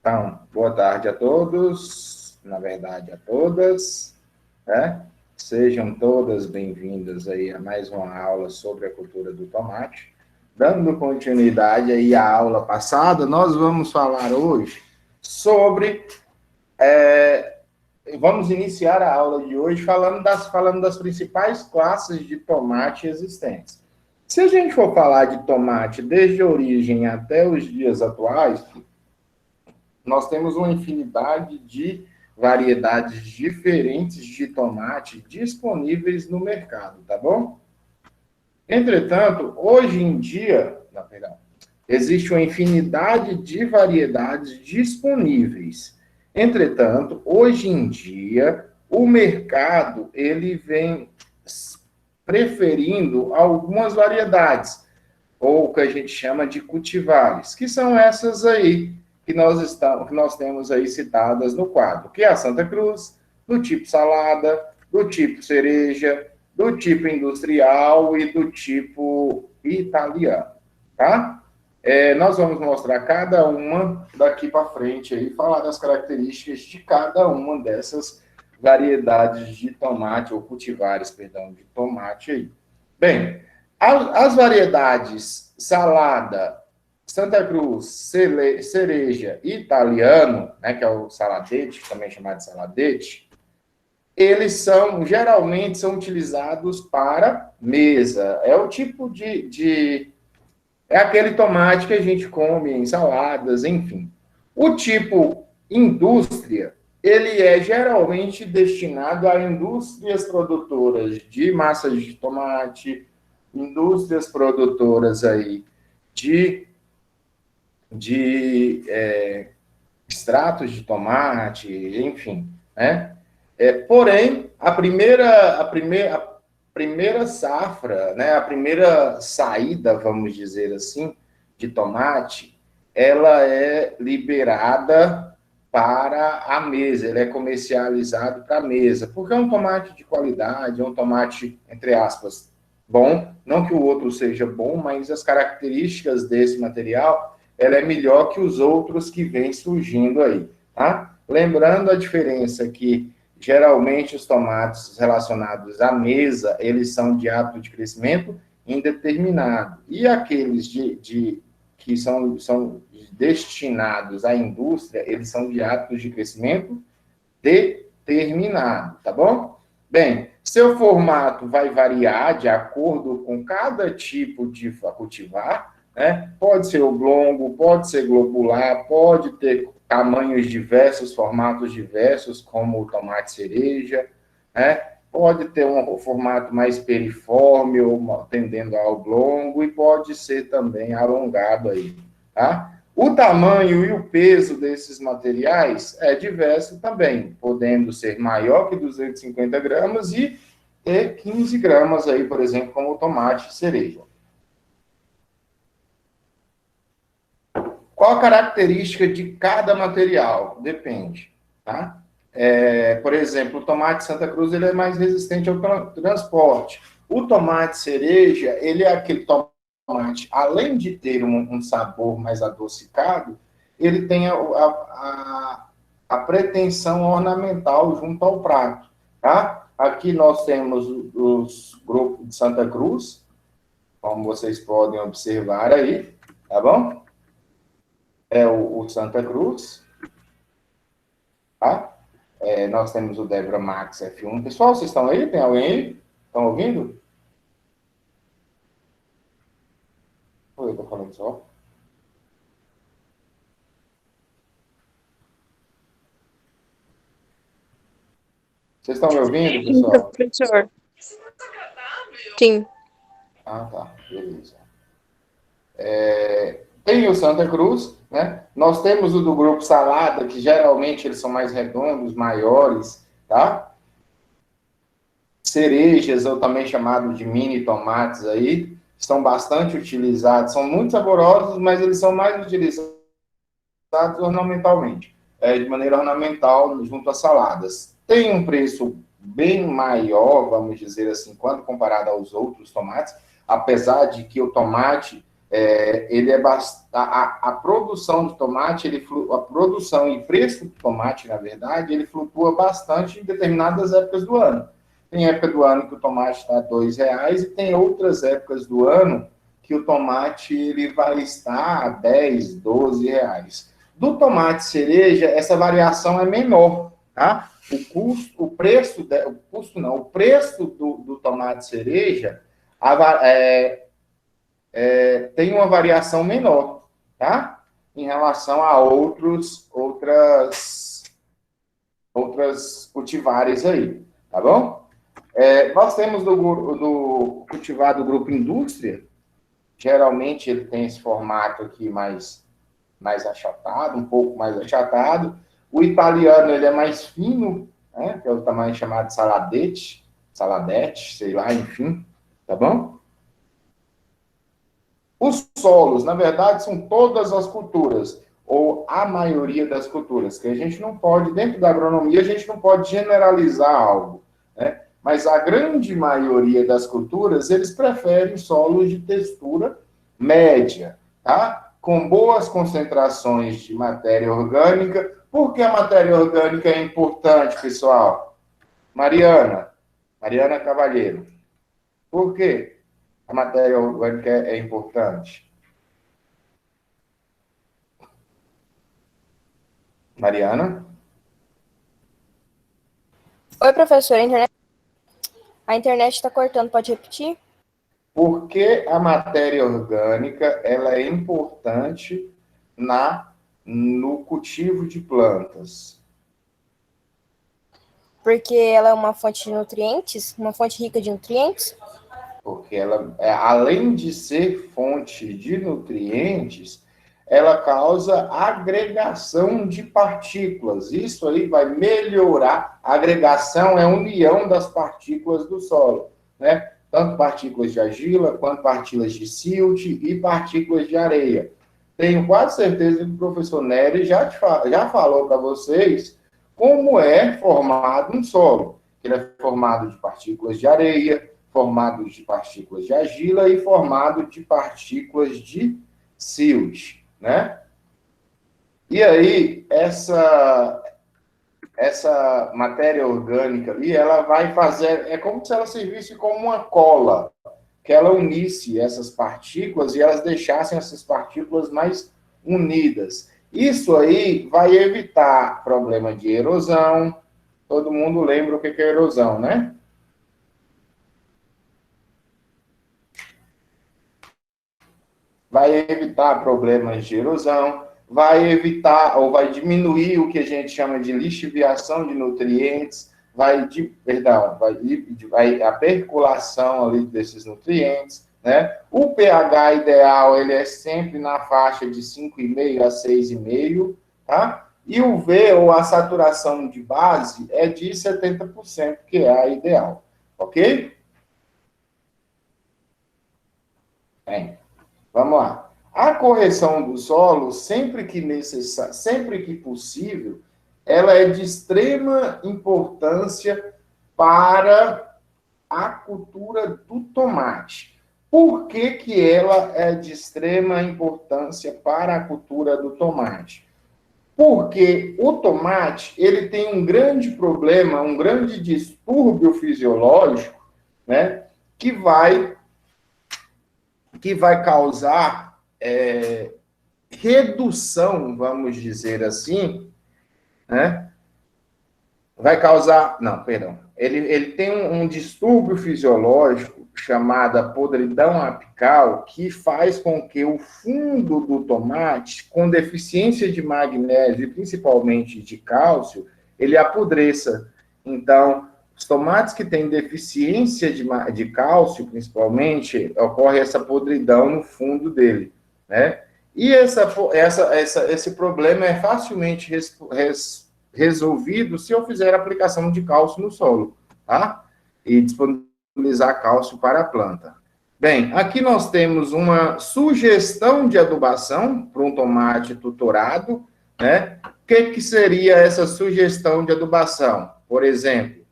Então, boa tarde a todos, na verdade a todas, né? Sejam todas bem-vindas aí a mais uma aula sobre a cultura do tomate. Dando continuidade aí à aula passada, nós vamos falar hoje sobre... vamos iniciar a aula de hoje falando das principais classes de tomate existentes. Se a gente for falar de tomate desde a origem até os dias atuais, nós temos uma infinidade de variedades diferentes de tomate disponíveis no mercado, tá bom? Entretanto, hoje em dia, existe uma infinidade de variedades disponíveis. Entretanto, hoje em dia, o mercado ele vem preferindo algumas variedades, ou o que a gente chama de cultivares, que são essas aí que nós temos aí citadas no quadro, que é a Santa Cruz, do tipo salada, do tipo cereja, do tipo industrial e do tipo italiano, tá? Nós vamos mostrar cada uma daqui para frente aí, falar das características de cada uma dessas variedades de tomate, ou cultivares, perdão, de tomate aí. Bem, as variedades salada, Santa Cruz, cereja e italiano, né, que é o saladete, também chamado de saladete, eles geralmente são utilizados para mesa. É o tipo é aquele tomate que a gente come em saladas, enfim. O tipo indústria, ele é geralmente destinado a indústrias produtoras de massas de tomate, indústrias produtoras aí de extratos de tomate, enfim, né? Porém, a primeira safra, né, a primeira saída, vamos dizer assim, de tomate, ela é liberada para a mesa, ele é comercializado para a mesa, porque é um tomate de qualidade, é um tomate, entre aspas, bom, não que o outro seja bom, mas as características desse material, ela é melhor que os outros que vêm surgindo aí, tá? Lembrando a diferença que geralmente os tomates relacionados à mesa, eles são de ato de crescimento indeterminado. E aqueles que são destinados à indústria, eles são de atos de crescimento determinado, tá bom? Bem, seu formato vai variar de acordo com cada tipo de cultivar, né? Pode ser oblongo, pode ser globular, pode ter tamanhos diversos, formatos diversos, como o tomate cereja, né? Pode ter um formato mais periforme ou tendendo ao oblongo e pode ser também alongado aí, tá? O tamanho e o peso desses materiais é diverso também, podendo ser maior que 250 gramas e ter 15 gramas aí, por exemplo, como o tomate cereja. Qual a característica de cada material? Depende, tá? Por exemplo, o tomate Santa Cruz ele é mais resistente ao transporte. O tomate cereja, ele é aquele tomate, além de ter um sabor mais adocicado, ele tem a pretensão ornamental junto ao prato, tá? Aqui nós temos os grupos de Santa Cruz, como vocês podem observar aí, tá bom? É o Santa Cruz, tá? Nós temos o Debra Max F1. Pessoal, vocês estão aí? Tem alguém aí? Estão ouvindo? Ou eu estou falando só? Vocês estão me ouvindo, Sim, pessoal? professor. Sim. Ah, tá. Beleza. Tem o Santa Cruz, né? Nós temos o do grupo Salada, que geralmente eles são mais redondos, maiores, tá? Cerejas, ou também chamado de mini tomates aí, são bastante utilizados, são muito saborosos, mas eles são mais utilizados ornamentalmente, de maneira ornamental junto às saladas. Tem um preço bem maior, vamos dizer assim, quando comparado aos outros tomates, apesar de que o tomate A produção de tomate, a produção e preço do tomate, na verdade, ele flutua bastante em determinadas épocas do ano. Tem época do ano que o tomate está a R$ 2 e tem outras épocas do ano que o tomate ele vai estar a 10, R$ 12. Do tomate cereja, essa variação é menor, tá? O preço do tomate cereja tem uma variação menor, tá? Em relação a outras cultivares aí, tá bom? Nós temos do cultivar do grupo indústria, geralmente ele tem esse formato aqui mais achatado, um pouco mais achatado. O italiano, ele é mais fino, né? Que é o tamanho chamado de saladete, sei lá, enfim, tá bom? Os solos, na verdade, são todas as culturas, ou a maioria das culturas, que a gente não pode, dentro da agronomia, a gente não pode generalizar algo, né? Mas a grande maioria das culturas, eles preferem solos de textura média, tá? Com boas concentrações de matéria orgânica. Por que a matéria orgânica é importante, pessoal? Mariana Cavalheiro. Por quê? A matéria orgânica é importante. Mariana? Oi, professor, a internet está cortando, pode repetir? Porque a matéria orgânica ela é importante no cultivo de plantas. Porque ela é uma fonte de nutrientes, uma fonte rica de nutrientes? Porque ela, além de ser fonte de nutrientes, ela causa agregação de partículas. Isso aí vai melhorar. A agregação é a união das partículas do solo, né? Tanto partículas de argila, quanto partículas de silt e partículas de areia. Tenho quase certeza que o professor Nery já falou para vocês como é formado um solo. Ele é formado de partículas de areia, formado de partículas de argila e formado de partículas de silt, né? E aí, essa matéria orgânica ali, ela vai fazer, é como se ela servisse como uma cola, que ela unisse essas partículas e elas deixassem essas partículas mais unidas. Isso aí vai evitar problema de erosão. Todo mundo lembra o que é erosão, né? Vai evitar problemas de erosão, vai evitar ou vai diminuir o que a gente chama de lixiviação de nutrientes, vai a percolação ali desses nutrientes, né? O pH ideal, ele é sempre na faixa de 5,5 a 6,5, tá? E o V, ou a saturação de base, é de 70%, que é a ideal, ok? Bem, vamos lá. A correção do solo, sempre que possível, ela é de extrema importância para a cultura do tomate. Por que que ela é de extrema importância para a cultura do tomate? Porque o tomate, ele tem um grande problema, um grande distúrbio fisiológico, né, que vai causar redução, vamos dizer assim, né? Vai causar, não, perdão, ele tem um distúrbio fisiológico chamado podridão apical, que faz com que o fundo do tomate, com deficiência de magnésio e principalmente de cálcio, ele apodreça. Então, os tomates que têm deficiência de cálcio, principalmente, ocorre essa podridão no fundo dele, né? E esse problema é facilmente resolvido se eu fizer aplicação de cálcio no solo, tá? E disponibilizar cálcio para a planta. Bem, aqui nós temos uma sugestão de adubação para um tomate tutorado, né? O que seria essa sugestão de adubação? Por exemplo,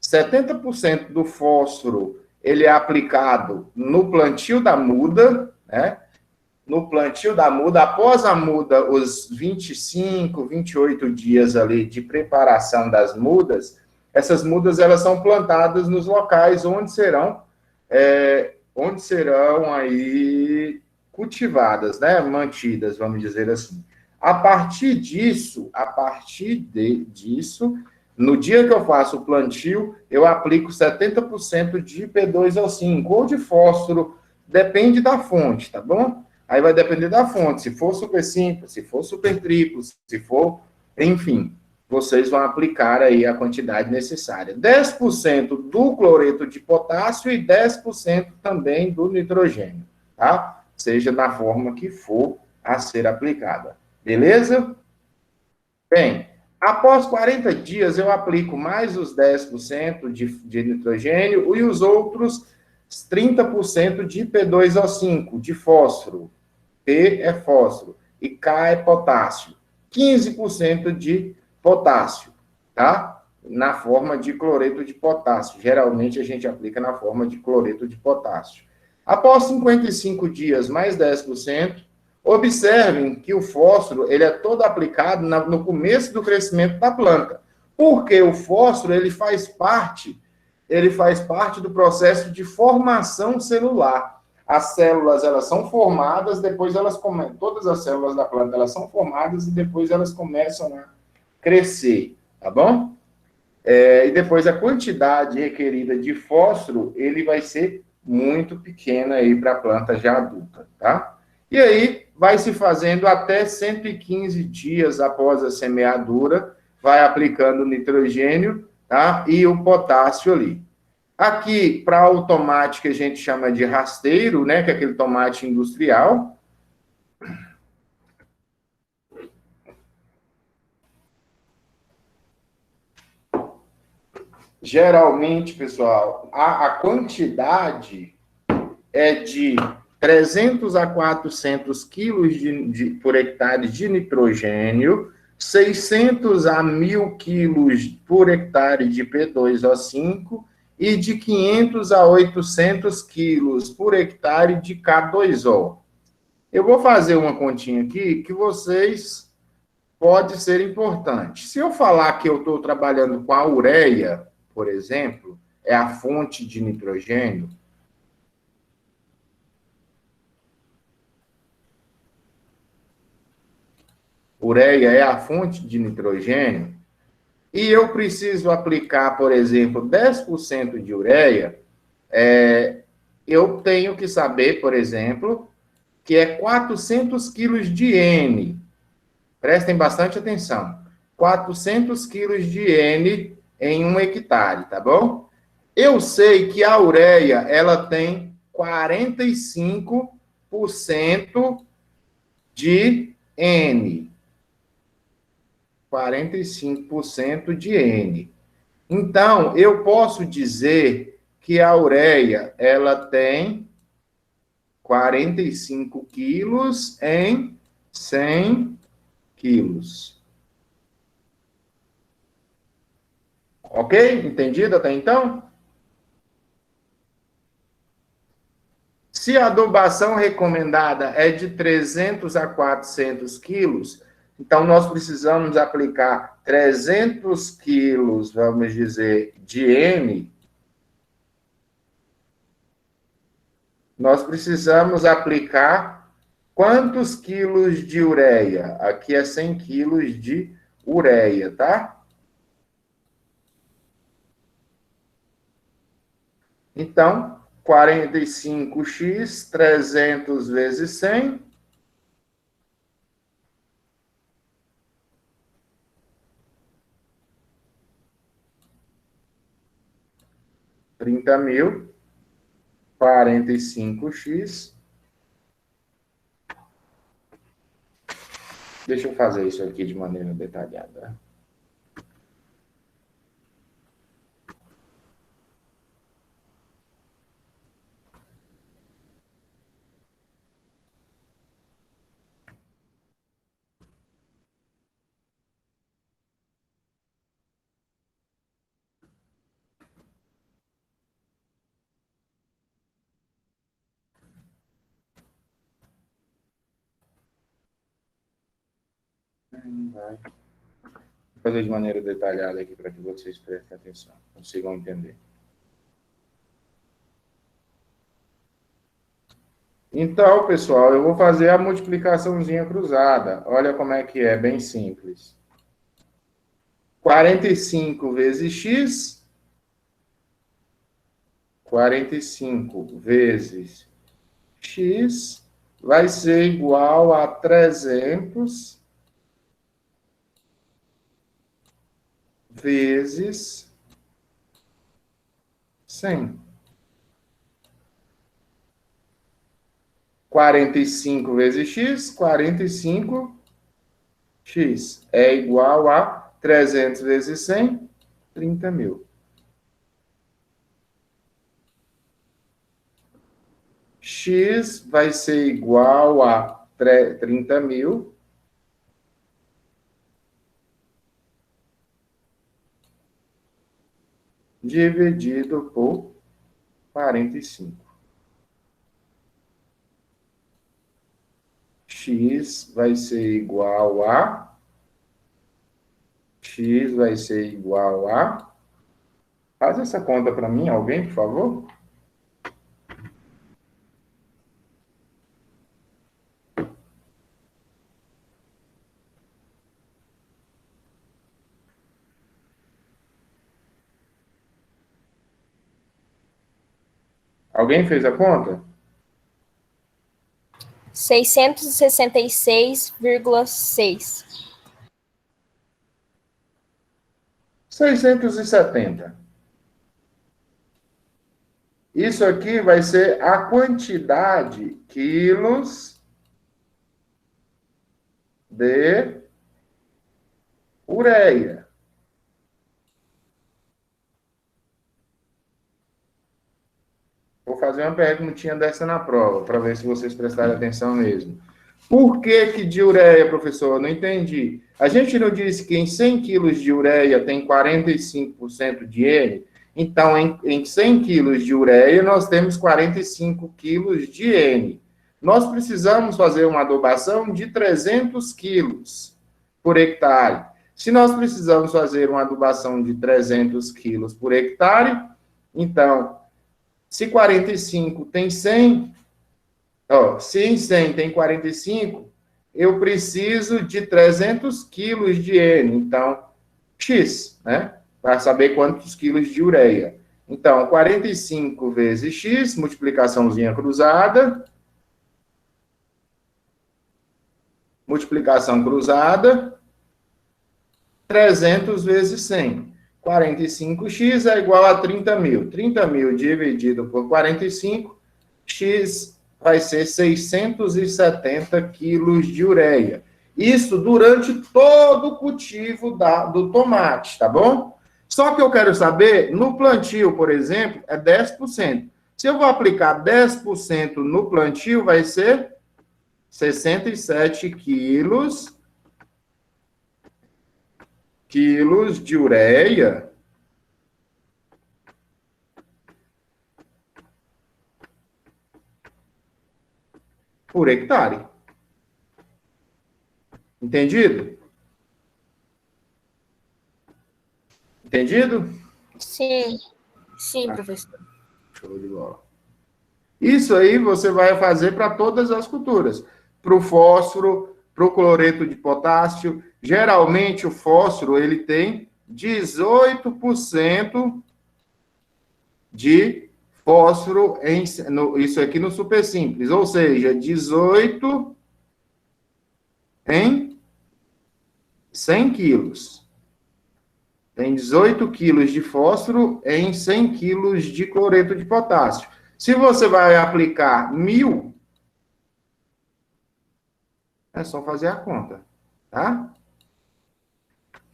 70% do fósforo ele é aplicado no plantio da muda, né? no plantio da muda, após a muda, os 25, 28 dias ali de preparação das mudas, essas mudas elas são plantadas nos locais onde serão aí cultivadas, né, mantidas, vamos dizer assim. A partir disso, no dia que eu faço o plantio, eu aplico 70% de P2O5 ou de fósforo, depende da fonte, tá bom? Aí vai depender da fonte, se for super simples, se for super triplo, se for, enfim, vocês vão aplicar aí a quantidade necessária. 10% do cloreto de potássio e 10% também do nitrogênio, tá? Seja da forma que for a ser aplicada. Beleza? Bem, após 40 dias eu aplico mais os 10% de nitrogênio e os outros 30% de P2O5, de fósforo. P é fósforo e K é potássio. 15% de potássio, tá? Na forma de cloreto de potássio. Geralmente a gente aplica na forma de cloreto de potássio. Após 55 dias, mais 10%, observem que o fósforo ele é todo aplicado no começo do crescimento da planta. Porque o fósforo ele faz parte do processo de formação celular. As células elas são formadas, depois todas as células da planta elas são formadas e depois elas começam a crescer, tá bom? E depois a quantidade requerida de fósforo ele vai ser muito pequena aí para a planta já adulta, tá? E aí vai se fazendo até 115 dias após a semeadura, vai aplicando o nitrogênio, tá? E o potássio ali. Aqui, para o tomate que a gente chama de rasteiro, né, que é aquele tomate industrial, geralmente, pessoal, a quantidade é de 300 a 400 quilos por hectare de nitrogênio, 600 a 1.000 quilos por hectare de P2O5 e de 500 a 800 quilos por hectare de K2O. Eu vou fazer uma continha aqui que vocês pode ser importante. Se eu falar que eu estou trabalhando com a ureia, por exemplo, é a fonte de nitrogênio, ureia é a fonte de nitrogênio, e eu preciso aplicar, por exemplo, 10% de ureia, eu tenho que saber, por exemplo, que é 400 quilos de N. Prestem bastante atenção. 400 quilos de N em 1 hectare, tá bom? Eu sei que a ureia, ela tem 45% de N. 45% de N. Então, eu posso dizer que a ureia, ela tem 45 quilos em 100 quilos. Ok? Entendido até então? Se a adubação recomendada é de 300 a 400 quilos, então nós precisamos aplicar 300 quilos, vamos dizer, de N. Nós precisamos aplicar quantos quilos de ureia? Aqui é 100 quilos de ureia, tá? Então, 45x 300 vezes 100. 30.000, 45x. Deixa eu fazer isso aqui de maneira detalhada. Vai. Vou fazer de maneira detalhada aqui para que vocês prestem atenção, consigam entender. Então, pessoal, eu vou fazer a multiplicaçãozinha cruzada. Olha como é que é, bem simples. 45 vezes x, 45 vezes x vai ser igual a 300 vezes 100. 45 vezes x, 45x é igual a 300 vezes 100, 30 mil. X vai ser igual a 30 mil dividido por 45. X vai ser igual a... X vai ser igual a... Faz essa conta para mim, alguém, por favor? Alguém fez a conta? 666,6. 670. Isso aqui vai ser a quantidade quilos de ureia. Vou fazer uma perguntinha dessa na prova, para ver se vocês prestarem atenção mesmo. Por que de ureia, professor? Eu não entendi. A gente não disse que em 100 quilos de ureia tem 45% de N? Então, em 100 quilos de ureia, nós temos 45 quilos de N. Nós precisamos fazer uma adubação de 300 quilos por hectare. Se nós precisamos fazer uma adubação de 300 quilos por hectare, então, se 45 tem 100, se em 100 tem 45, eu preciso de 300 quilos de N. Então, X, né? Para saber quantos quilos de ureia. Então, 45 vezes X, multiplicaçãozinha cruzada. Multiplicação cruzada. 300 vezes 100. 45x é igual a 30 mil. 30 mil dividido por 45, x vai ser 670 quilos de ureia. Isso durante todo o cultivo do tomate, tá bom? Só que eu quero saber, no plantio, por exemplo, é 10%. Se eu vou aplicar 10% no plantio, vai ser 67 quilos de ureia por hectare. Entendido? Entendido? Sim. Sim, professor. Show de bola. Isso aí você vai fazer para todas as culturas. Para o fósforo, para o cloreto de potássio. Geralmente o fósforo ele tem 18% de fósforo isso aqui no super simples, ou seja, 18 em 100 quilos. Tem 18 quilos de fósforo em 100 quilos de cloreto de potássio. Se você vai aplicar 1.000, é só fazer a conta, tá?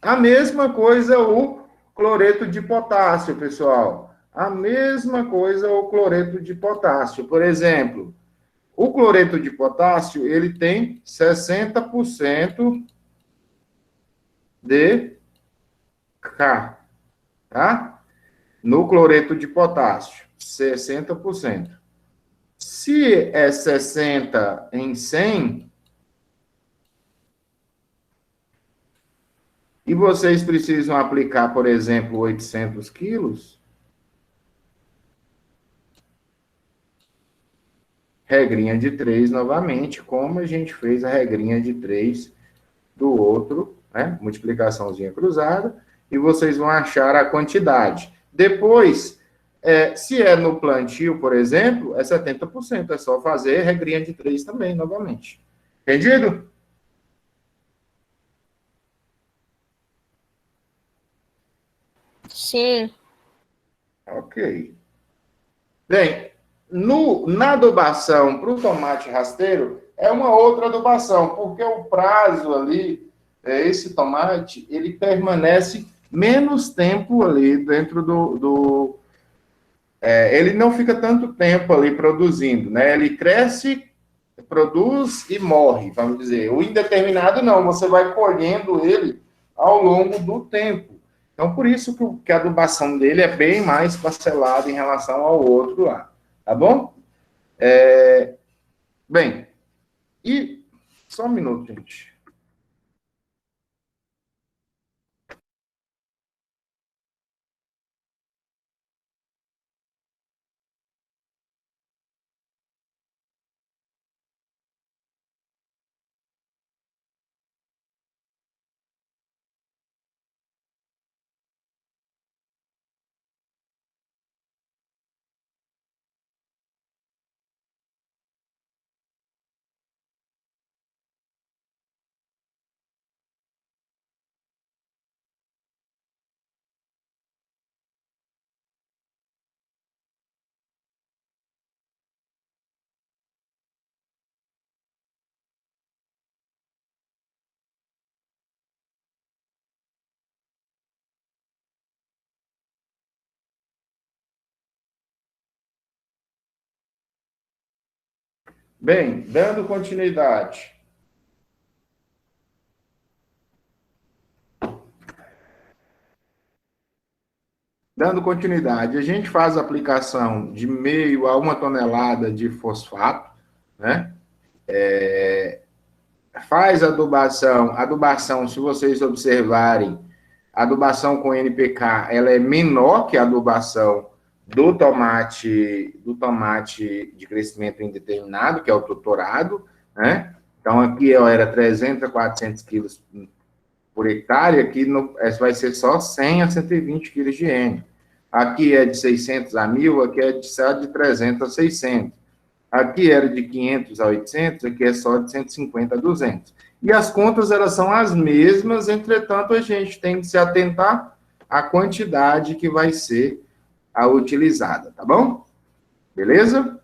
A mesma coisa o cloreto de potássio, pessoal. A mesma coisa o cloreto de potássio. Por exemplo, o cloreto de potássio, ele tem 60% de K, tá? No cloreto de potássio, 60%. Se é 60 em 100, e vocês precisam aplicar, por exemplo, 800 quilos, regrinha de 3 novamente, como a gente fez a regrinha de 3 do outro, né? Multiplicaçãozinha cruzada, e vocês vão achar a quantidade. Depois, se é no plantio, por exemplo, é 70%, é só fazer regrinha de 3 também, novamente. Entendido? Sim. Ok. Bem, na adubação para o tomate rasteiro, é uma outra adubação, porque o prazo ali, esse tomate, ele permanece menos tempo ali dentro ele não fica tanto tempo ali produzindo, né? Ele cresce, produz e morre, vamos dizer. O indeterminado não, você vai colhendo ele ao longo do tempo. Então, por isso que a adubação dele é bem mais parcelada em relação ao outro lá, tá bom? Bem, e só um minuto, gente. Bem, dando continuidade. Dando continuidade, a gente faz a aplicação de meio a 1 tonelada de fosfato, né? Faz adubação, se vocês observarem, a adubação com NPK, ela é menor que a adubação do tomate de crescimento indeterminado, que é o tutorado, né? Então, aqui era 300 a 400 quilos por hectare, aqui vai ser só 100 a 120 quilos de N. Aqui é de 600 a 1.000, aqui é só de 300 a 600. Aqui era de 500 a 800, aqui é só de 150 a 200. E as contas, elas são as mesmas, entretanto, a gente tem que se atentar à quantidade que vai ser a utilizada, tá bom? Beleza?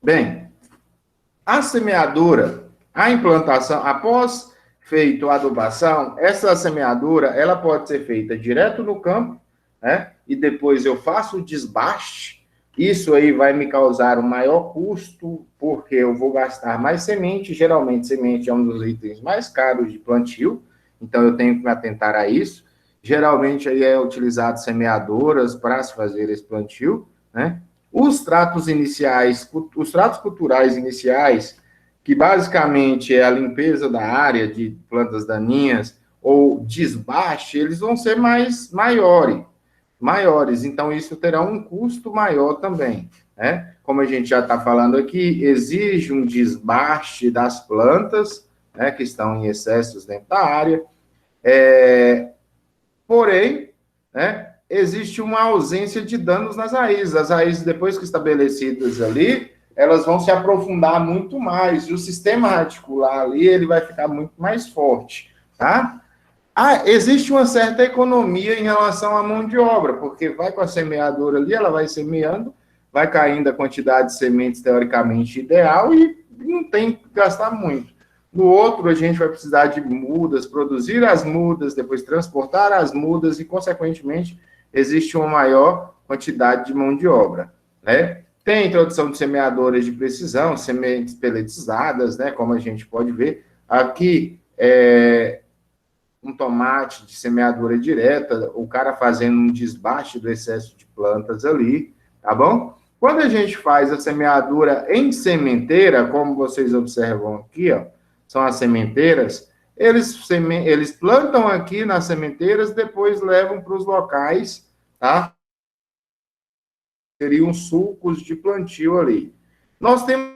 Bem, a semeadura, a implantação, após feito a adubação, essa semeadura, ela pode ser feita direto no campo, né? E depois eu faço o desbaste. Isso aí vai me causar um maior custo, porque eu vou gastar mais semente. Geralmente, semente é um dos itens mais caros de plantio, então eu tenho que me atentar a isso. Geralmente, aí é utilizado semeadoras para se fazer esse plantio, né? Os tratos iniciais, os tratos culturais iniciais, que basicamente é a limpeza da área de plantas daninhas ou desbaste, eles vão ser maiores, então isso terá um custo maior também, né? Como a gente já está falando aqui, exige um desbaste das plantas, né, que estão em excessos dentro da área, porém, né, existe uma ausência de danos nas raízes. As raízes, depois que estabelecidas ali, elas vão se aprofundar muito mais, e o sistema radicular ali, ele vai ficar muito mais forte, tá? Existe uma certa economia em relação à mão de obra, porque vai com a semeadora ali, ela vai semeando, vai caindo a quantidade de sementes teoricamente ideal e não tem que gastar muito. No outro, a gente vai precisar de mudas, produzir as mudas, depois transportar as mudas e, consequentemente, existe uma maior quantidade de mão de obra, né? Tem a introdução de semeadoras de precisão, sementes peletizadas, né? Como a gente pode ver. Aqui, um tomate de semeadura direta, o cara fazendo um desbaste do excesso de plantas ali, tá bom? Quando a gente faz a semeadura em sementeira, como vocês observam aqui, ó, são as sementeiras, Eles plantam aqui nas sementeiras, depois levam para os locais, tá? Seriam sulcos de plantio ali. Nós temos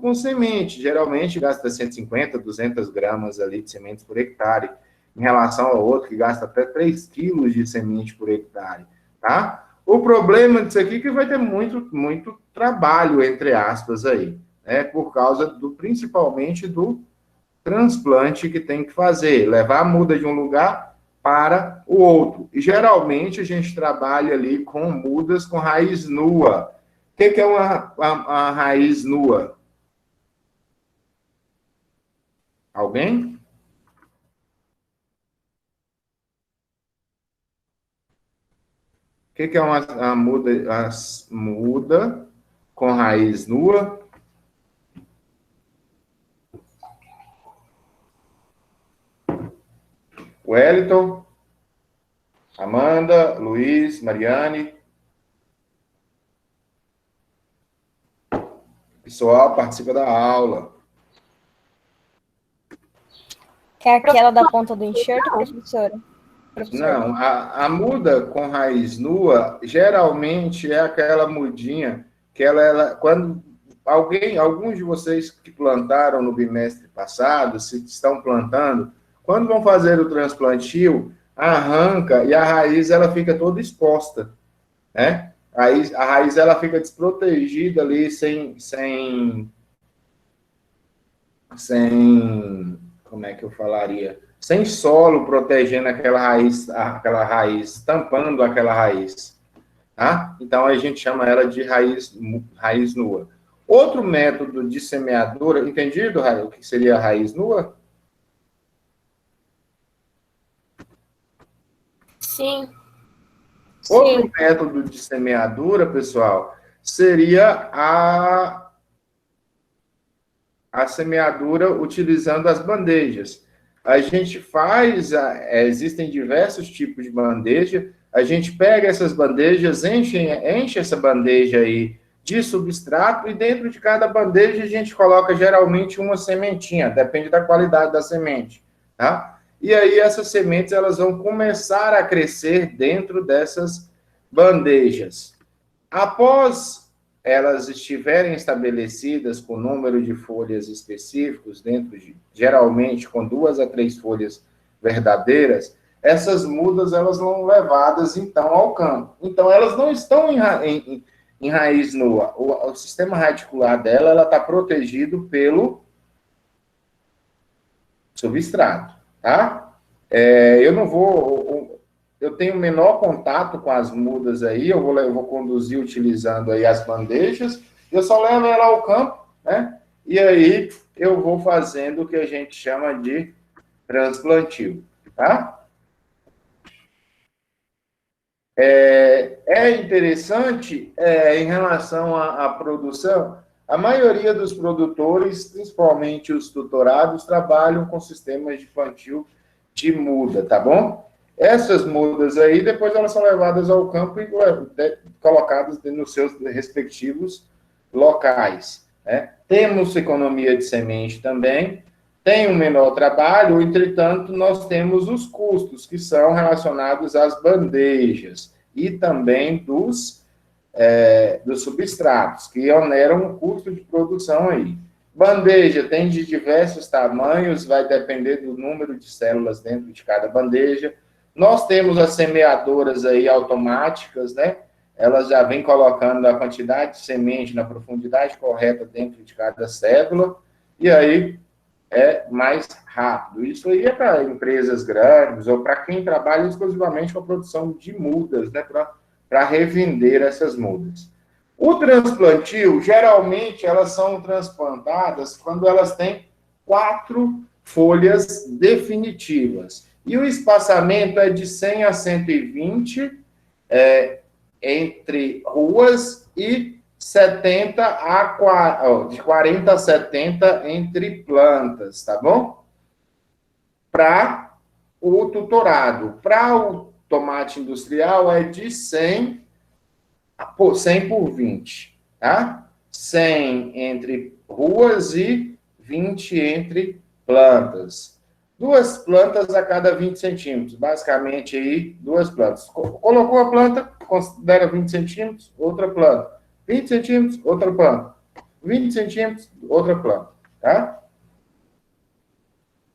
com semente, geralmente gasta 150, 200 gramas ali de sementes por hectare, em relação ao outro que gasta até 3 quilos de semente por hectare, tá? O problema disso aqui é que vai ter muito trabalho, entre aspas, aí, né? Por causa principalmente do transplante que tem que fazer, levar a muda de um lugar para o outro. E geralmente a gente trabalha ali com mudas com raiz nua. O que é uma raiz nua? Alguém? O que é uma muda com raiz nua? Wellington, Amanda, Luiz, Mariane. Pessoal, participa da aula. Que é aquela da ponta do enxerto, professora? Não, a muda com raiz nua, geralmente é aquela mudinha que quando alguns de vocês que plantaram no bimestre passado, se estão plantando, quando vão fazer o transplantio, arranca e a raiz ela fica toda exposta, né? A raiz ela fica desprotegida ali, sem, como é que eu falaria? Sem solo protegendo aquela raiz, tampando aquela raiz, tá? Então a gente chama ela de raiz nua. Outro método de semeadura, entendido, Raio, o que seria a raiz nua? Sim. Outro método de semeadura, pessoal, seria a semeadura utilizando as bandejas. A gente existem diversos tipos de bandeja, a gente pega essas bandejas, enche essa bandeja aí de substrato e dentro de cada bandeja a gente coloca geralmente uma sementinha, depende da qualidade da semente, tá? E aí essas sementes elas vão começar a crescer dentro dessas bandejas. Após elas estiverem estabelecidas com número de folhas específicos, geralmente com 2 a 3 folhas verdadeiras, essas mudas elas vão levadas então ao campo. Então elas não estão em raiz nua. O sistema radicular dela ela está protegido pelo substrato, tá? Eu não vou eu tenho menor contato com as mudas aí, eu vou conduzir utilizando aí as bandejas, eu só levo ela ao campo, né? E aí eu vou fazendo o que a gente chama de transplantio, tá? É interessante, em relação à produção, a maioria dos produtores, principalmente os tutorados, trabalham com sistemas de plantio de muda, tá bom? Essas mudas aí, depois elas são levadas ao campo e colocadas nos seus respectivos locais, né? Temos economia de semente também, tem um menor trabalho, entretanto, nós temos os custos que são relacionados às bandejas e também dos substratos, que oneram o custo de produção aí. Bandeja tem de diversos tamanhos, vai depender do número de células dentro de cada bandeja. Nós temos as semeadoras aí automáticas, né? Elas já vêm colocando a quantidade de semente na profundidade correta dentro de cada célula, e aí é mais rápido. Isso aí é para empresas grandes ou para quem trabalha exclusivamente com a produção de mudas, né? Para revender essas mudas. O transplantio, geralmente, elas são transplantadas quando elas têm 4 folhas definitivas. E o espaçamento é de 100 a 120 entre ruas e 40 a 70 entre plantas, tá bom? Para o tutorado. Para o tomate industrial é de 100 por 20, tá? 100 entre ruas e 20 entre plantas. 2 plantas a cada 20 centímetros, basicamente aí 2 plantas. Colocou a planta, considera 20 centímetros, outra planta. 20 centímetros, outra planta. 20 centímetros, outra planta, tá?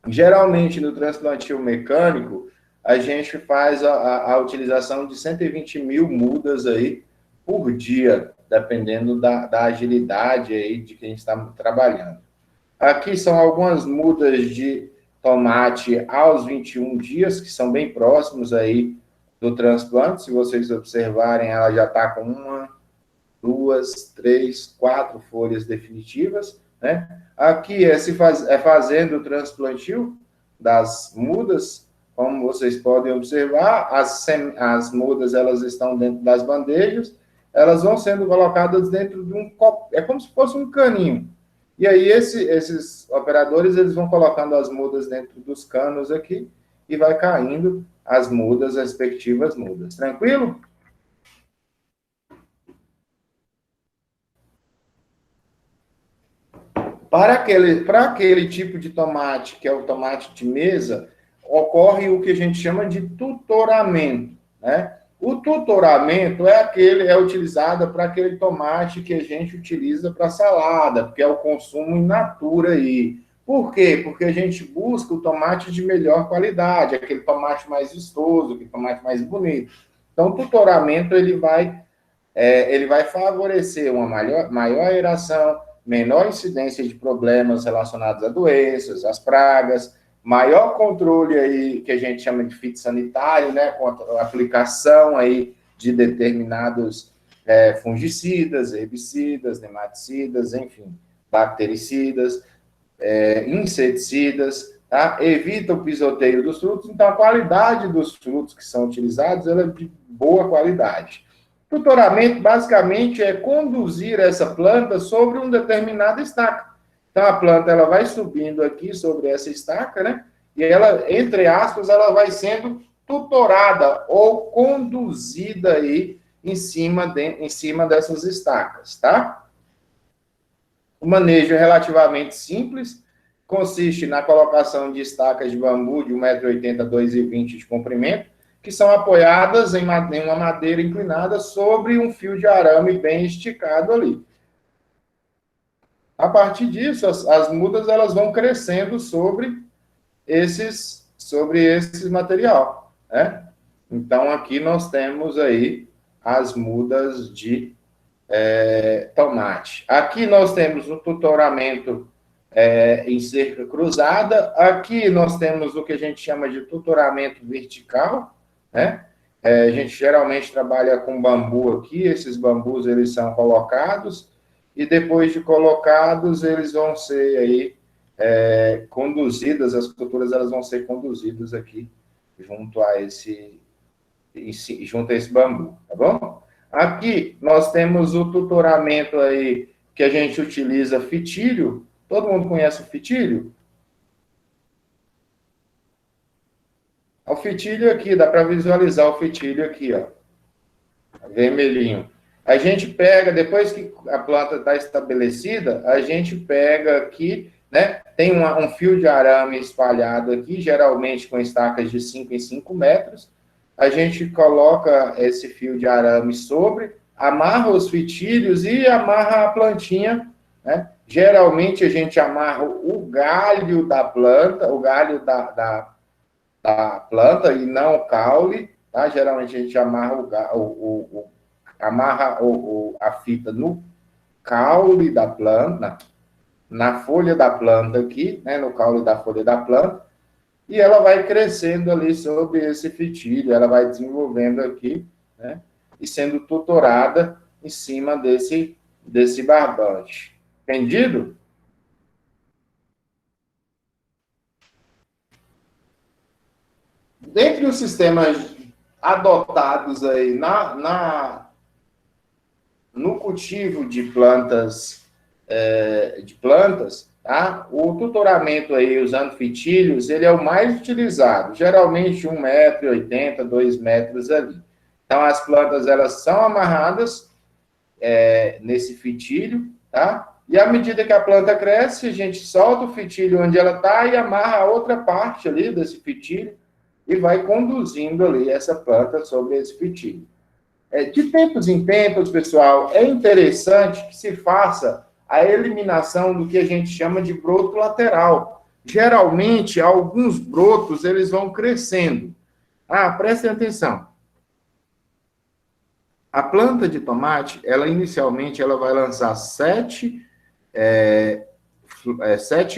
Geralmente, no transplantio mecânico, a gente faz a utilização de 120 mil mudas aí por dia, dependendo da agilidade aí de que a gente está trabalhando. Aqui são algumas mudas de tomate aos 21 dias, que são bem próximos aí do transplante. Se vocês observarem, ela já está com 1, 2, 3, 4 folhas definitivas, né? Aqui é fazendo o transplantio das mudas, como vocês podem observar, as mudas elas estão dentro das bandejas, elas vão sendo colocadas dentro de um copo, é como se fosse um caninho. E aí esses operadores eles vão colocando as mudas dentro dos canos aqui e vai caindo as mudas, as respectivas mudas. Tranquilo? Para aquele tipo de tomate, que é o tomate de mesa, ocorre o que a gente chama de tutoramento, né? O tutoramento é utilizado para aquele tomate que a gente utiliza para salada, porque é o consumo in natura aí. Por quê? Porque a gente busca o tomate de melhor qualidade, aquele tomate mais vistoso, aquele tomate mais bonito. Então, o tutoramento ele vai favorecer uma maior aeração, menor incidência de problemas relacionados a doenças, às pragas, maior controle aí, que a gente chama de fitossanitário, né, contra a aplicação aí de determinados fungicidas, herbicidas, nematicidas, enfim, bactericidas, inseticidas, tá? Evita o pisoteio dos frutos, então a qualidade dos frutos que são utilizados ela é de boa qualidade. Tutoramento, basicamente, é conduzir essa planta sobre um determinado estaca. Então, a planta ela vai subindo aqui sobre essa estaca, né? E ela, entre aspas, ela vai sendo tutorada ou conduzida aí em cima dessas estacas, tá? O manejo é relativamente simples, consiste na colocação de estacas de bambu de 1,80 m a 2,20 m de comprimento, que são apoiadas em uma madeira inclinada sobre um fio de arame bem esticado ali. A partir disso, as mudas elas vão crescendo sobre esse material, né? Então, aqui nós temos aí as mudas de tomate. Aqui nós temos o tutoramento em cerca cruzada. Aqui nós temos o que a gente chama de tutoramento vertical, né? A gente geralmente trabalha com bambu aqui, esses bambus eles são colocados e depois de colocados eles vão ser aí conduzidas, as culturas elas vão ser conduzidas aqui junto a esse bambu, tá bom? Aqui nós temos o tutoramento aí que a gente utiliza fitilho. Todo mundo conhece o fitilho? O fitilho aqui, dá para visualizar o fitilho aqui, ó, vermelhinho. A gente pega, depois que a planta está estabelecida, a gente pega aqui, né, tem um fio de arame espalhado aqui, geralmente com estacas de 5 em 5 metros, a gente coloca esse fio de arame sobre, amarra os fitilhos e amarra a plantinha, né? Geralmente a gente amarra o galho da planta, o galho da planta e não o caule, tá? Geralmente a gente amarra a fita no caule da planta, na folha da planta aqui, né? No caule da folha da planta, e ela vai crescendo ali sobre esse fitilho, ela vai desenvolvendo aqui, né? E sendo tutorada em cima desse barbante. Entendido? Dentre os sistemas adotados aí no cultivo de plantas, tá? O tutoramento aí usando fitilhos, ele é o mais utilizado, geralmente 1,80 m, 2 metros ali. Então, as plantas, elas são amarradas nesse fitilho, tá? E à medida que a planta cresce, a gente solta o fitilho onde ela está e amarra a outra parte ali desse fitilho e vai conduzindo ali essa planta sobre esse fitilho. De tempos em tempos, pessoal, é interessante que se faça a eliminação do que a gente chama de broto lateral. Geralmente, alguns brotos, eles vão crescendo. Prestem atenção. A planta de tomate, inicialmente, ela vai lançar 7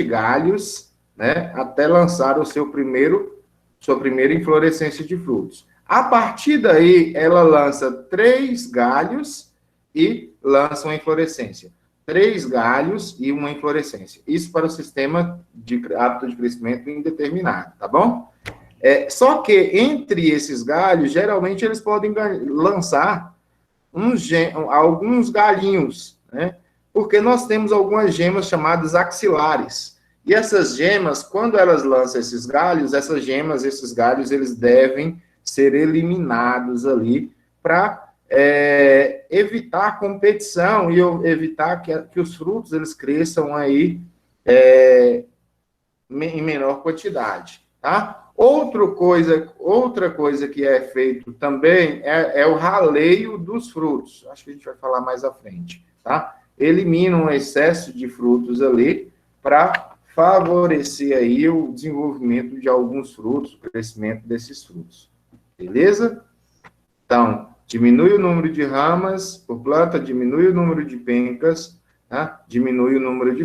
galhos, né, até lançar sua primeira inflorescência de frutos. A partir daí, ela lança 3 galhos e lança uma inflorescência. 3 galhos e uma inflorescência. Isso para o sistema de hábito de crescimento indeterminado, tá bom? Só que entre esses galhos, geralmente eles podem lançar alguns galinhos, né? Porque nós temos algumas gemas chamadas axilares. E essas gemas, quando elas lançam esses galhos, esses galhos, eles devem ser eliminados ali para evitar a competição e evitar que os frutos eles cresçam aí em menor quantidade, tá? Outra coisa que é feito também é o raleio dos frutos. Acho que a gente vai falar mais à frente, tá? Elimina um excesso de frutos ali para favorecer aí o desenvolvimento de alguns frutos, o crescimento desses frutos. Beleza? Então, diminui o número de ramas por planta, diminui o número de pencas, tá? Diminui o número de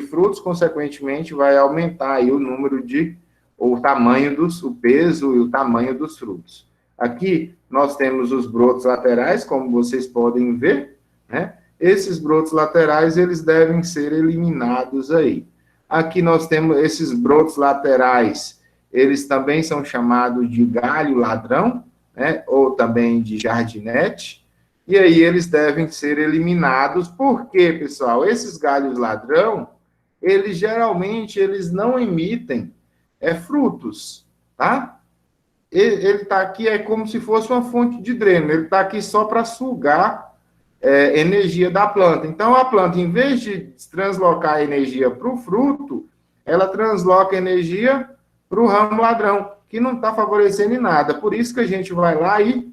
frutos, consequentemente vai aumentar aí o peso e o tamanho dos frutos. Aqui nós temos os brotos laterais, como vocês podem ver, né? Esses brotos laterais, eles devem ser eliminados aí. Aqui nós temos esses brotos laterais, eles também são chamados de galho ladrão, né? Ou também de jardinete, e aí eles devem ser eliminados. Por quê, pessoal? Esses galhos ladrão, geralmente não emitem frutos, tá? Ele está aqui, é como se fosse uma fonte de dreno, ele está aqui só para sugar energia da planta. Então, a planta, em vez de translocar energia para o fruto, ela transloca energia para o ramo ladrão, que não está favorecendo em nada. Por isso que a gente vai lá e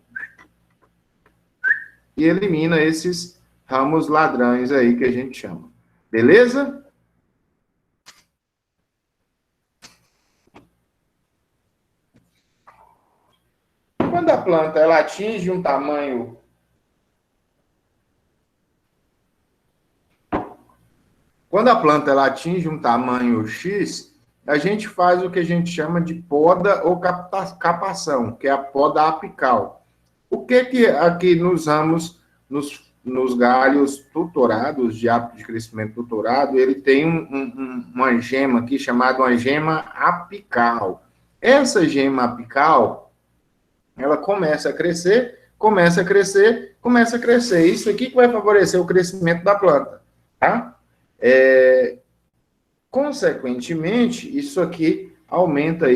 elimina esses ramos ladrões aí que a gente chama. Beleza? Quando a planta ela atinge um tamanho X, a gente faz o que a gente chama de poda ou capação, que é a poda apical. O que aqui nos ramos, nos galhos tutorados, de hábito de crescimento tutorado, ele tem uma gema aqui chamada uma gema apical. Essa gema apical, ela começa a crescer. Isso aqui que vai favorecer o crescimento da planta, tá? Consequentemente, isso aqui aumenta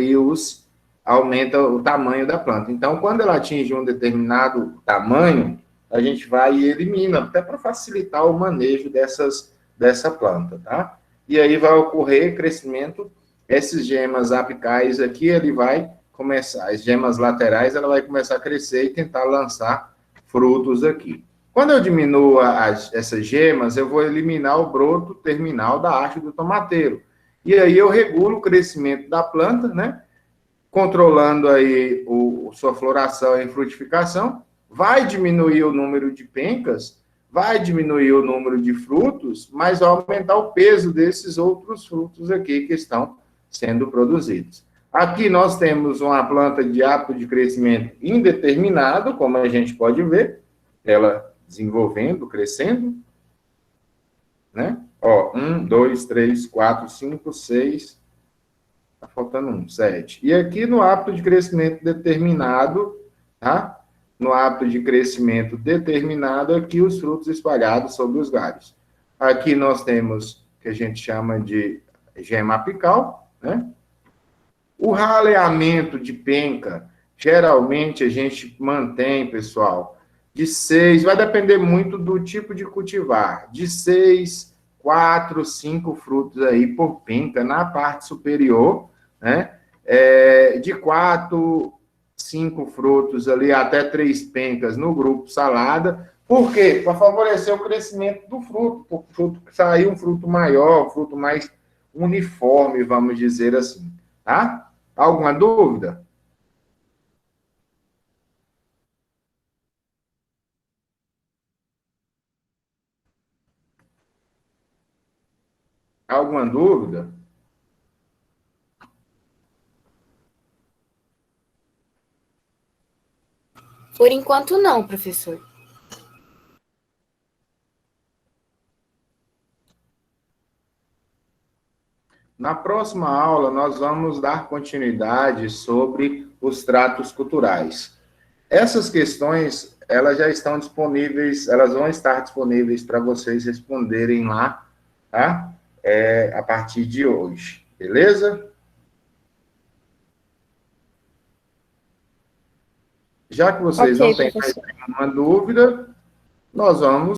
o tamanho da planta. Então, quando ela atinge um determinado tamanho, a gente vai e elimina, até para facilitar o manejo dessa planta, tá? E aí vai ocorrer crescimento, essas gemas apicais aqui, as gemas laterais, ela vai começar a crescer e tentar lançar frutos aqui. Quando eu diminuo essas gemas, eu vou eliminar o broto terminal da haste do tomateiro. E aí eu regulo o crescimento da planta, né? Controlando aí sua floração e frutificação. Vai diminuir o número de pencas, vai diminuir o número de frutos, mas vai aumentar o peso desses outros frutos aqui que estão sendo produzidos. Aqui nós temos uma planta de hábito de crescimento indeterminado, como a gente pode ver, ela desenvolvendo, crescendo, né? 1, 2, 3, 4, 5, 6, tá faltando 7. E aqui no hábito de crescimento determinado, tá? No hábito de crescimento determinado, aqui os frutos espalhados sobre os galhos. Aqui nós temos o que a gente chama de gema apical, né? O raleamento de penca, geralmente a gente mantém, pessoal, de 6, vai depender muito do tipo de cultivar, de 6 4, 5 frutos aí por penca na parte superior, né? De 4, 5 frutos ali até 3 pencas no grupo salada. Por quê? Para favorecer o crescimento do fruto, para o fruto sair um fruto maior, um fruto mais uniforme, vamos dizer assim, tá? Alguma dúvida? Alguma dúvida? Por enquanto, não, professor. Na próxima aula, nós vamos dar continuidade sobre os tratos culturais. Essas questões, elas já estão disponíveis, elas vão estar disponíveis para vocês responderem lá, tá? A partir de hoje, beleza? Já que vocês Ok, não têm mais professor. nenhuma dúvida, nós vamos